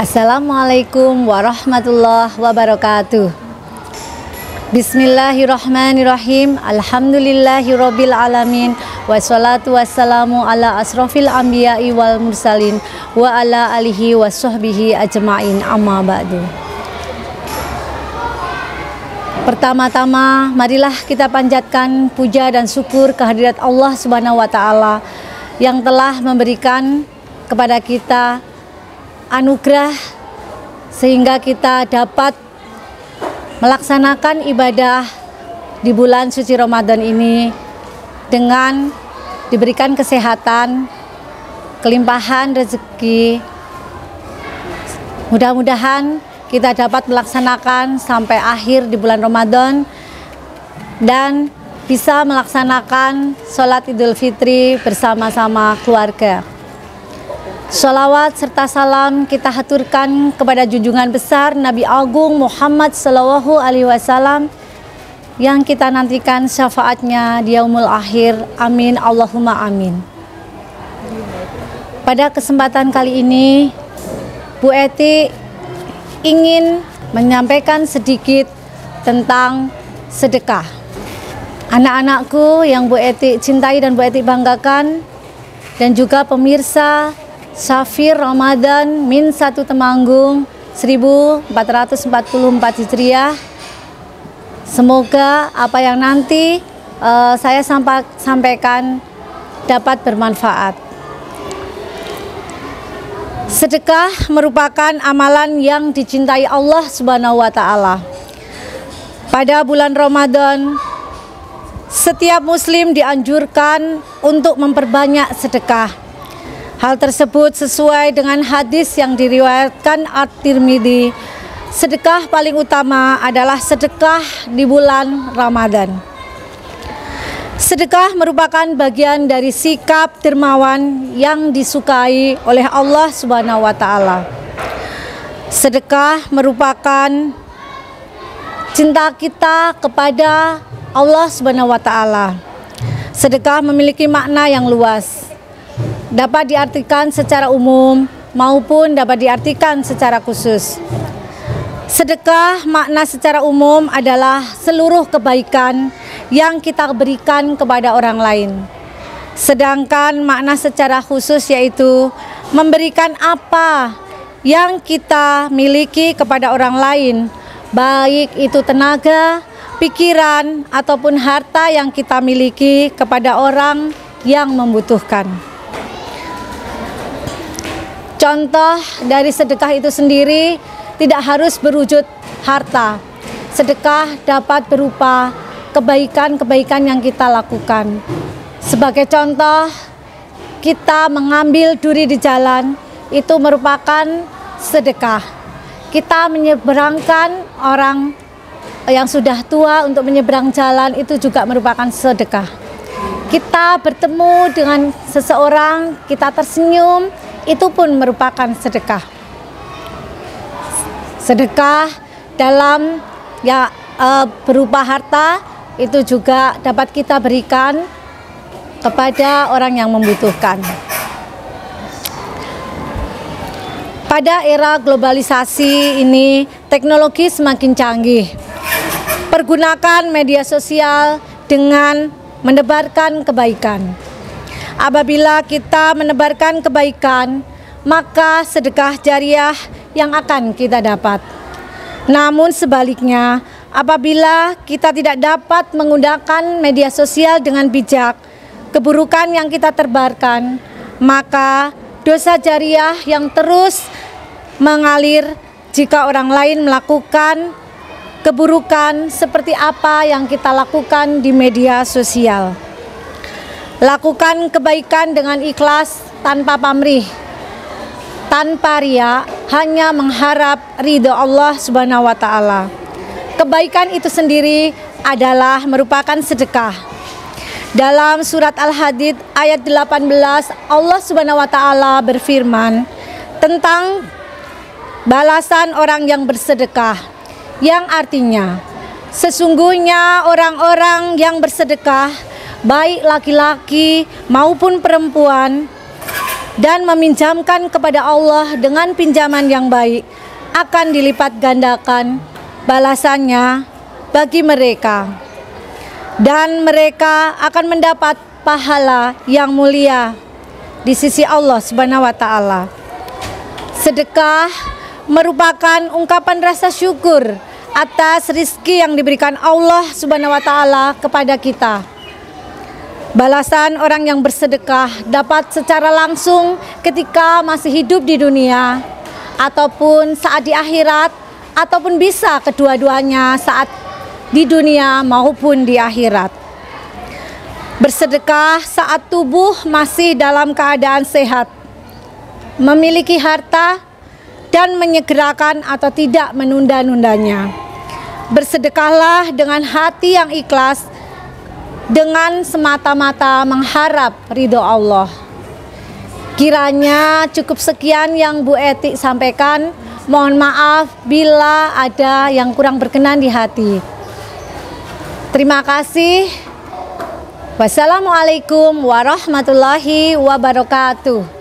Assalamualaikum warahmatullahi wabarakatuh. Bismillahirrahmanirrahim. Alhamdulillahirabbil alamin. Wassalatu wassalamu ala asrofil anbiya'i wal mursalin wa ala alihi wassuhbihi ajma'in, amma ba'du. Pertama-tama marilah kita panjatkan puja dan syukur kehadirat Allah Subhanahu wa taala yang telah memberikan kepada kita anugerah sehingga kita dapat melaksanakan ibadah di bulan suci Ramadan ini dengan diberikan kesehatan, kelimpahan rezeki. Mudah-mudahan kita dapat melaksanakan sampai akhir di bulan Ramadan dan bisa melaksanakan sholat Idul Fitri bersama-sama keluarga. Sholawat serta salam kita haturkan kepada junjungan besar Nabi Agung Muhammad Sallallahu Alaihi Wasallam yang kita nantikan syafaatnya di yaumul akhir. Amin Allahumma amin. Pada kesempatan kali ini Bu Eti ingin menyampaikan sedikit tentang sedekah. Anak-anakku yang Bu Eti cintai dan Bu Eti banggakan, dan juga pemirsa Safir Ramadan Min 1 Temanggung 1444 Hijriah. Semoga apa yang nanti saya sampaikan dapat bermanfaat. Sedekah merupakan amalan yang dicintai Allah Subhanahu wa taala. Pada bulan Ramadan, setiap muslim dianjurkan untuk memperbanyak sedekah. Hal tersebut sesuai dengan hadis yang diriwayatkan At-Tirmidzi. Sedekah paling utama adalah sedekah di bulan Ramadan. Sedekah merupakan bagian dari sikap dermawan yang disukai oleh Allah Subhanahu wa taala. Sedekah merupakan cinta kita kepada Allah Subhanahu wa taala. Sedekah memiliki makna yang luas. Dapat diartikan secara umum maupun dapat diartikan secara khusus. Sedekah makna secara umum adalah seluruh kebaikan yang kita berikan kepada orang lain. Sedangkan makna secara khusus yaitu memberikan apa yang kita miliki kepada orang lain, baik itu tenaga, pikiran, ataupun harta yang kita miliki kepada orang yang membutuhkan. Contoh dari sedekah itu sendiri tidak harus berwujud harta. Sedekah dapat berupa kebaikan-kebaikan yang kita lakukan. Sebagai contoh, kita mengambil duri di jalan, itu merupakan sedekah. Kita menyeberangkan orang yang sudah tua untuk menyeberang jalan, itu juga merupakan sedekah. Kita bertemu dengan seseorang, kita tersenyum, itu pun merupakan sedekah. Sedekah dalam berupa harta itu juga dapat kita berikan kepada orang yang membutuhkan. Pada era globalisasi ini, teknologi semakin canggih. Pergunakan media sosial dengan menebarkan kebaikan. Apabila kita menebarkan kebaikan, maka sedekah jariah yang akan kita dapat. Namun sebaliknya, apabila kita tidak dapat menggunakan media sosial dengan bijak, keburukan yang kita tebarkan, maka dosa jariah yang terus mengalir jika orang lain melakukan keburukan seperti apa yang kita lakukan di media sosial. Lakukan kebaikan dengan ikhlas tanpa pamrih, tanpa riya, hanya mengharap ridho Allah Subhanahu wa taala. Kebaikan itu sendiri adalah merupakan sedekah. Dalam surat Al-Hadid ayat 18, Allah Subhanahu wa taala berfirman tentang balasan orang yang bersedekah, yang artinya sesungguhnya orang-orang yang bersedekah, baik laki-laki maupun perempuan, dan meminjamkan kepada Allah dengan pinjaman yang baik akan dilipat gandakan balasannya bagi mereka, dan mereka akan mendapat pahala yang mulia di sisi Allah Subhanahu wa taala. Sedekah merupakan ungkapan rasa syukur atas rizki yang diberikan Allah Subhanahu wa taala kepada kita. Balasan orang yang bersedekah dapat secara langsung ketika masih hidup di dunia, ataupun saat di akhirat, ataupun bisa kedua-duanya saat di dunia maupun di akhirat. Bersedekah saat tubuh masih dalam keadaan sehat, memiliki harta, dan menyegerakan atau tidak menunda-nundanya. Bersedekahlah dengan hati yang ikhlas, dengan semata-mata mengharap ridho Allah. Kiranya cukup sekian yang Bu Eti sampaikan. Mohon maaf bila ada yang kurang berkenan di hati. Terima kasih. Wassalamualaikum warahmatullahi wabarakatuh.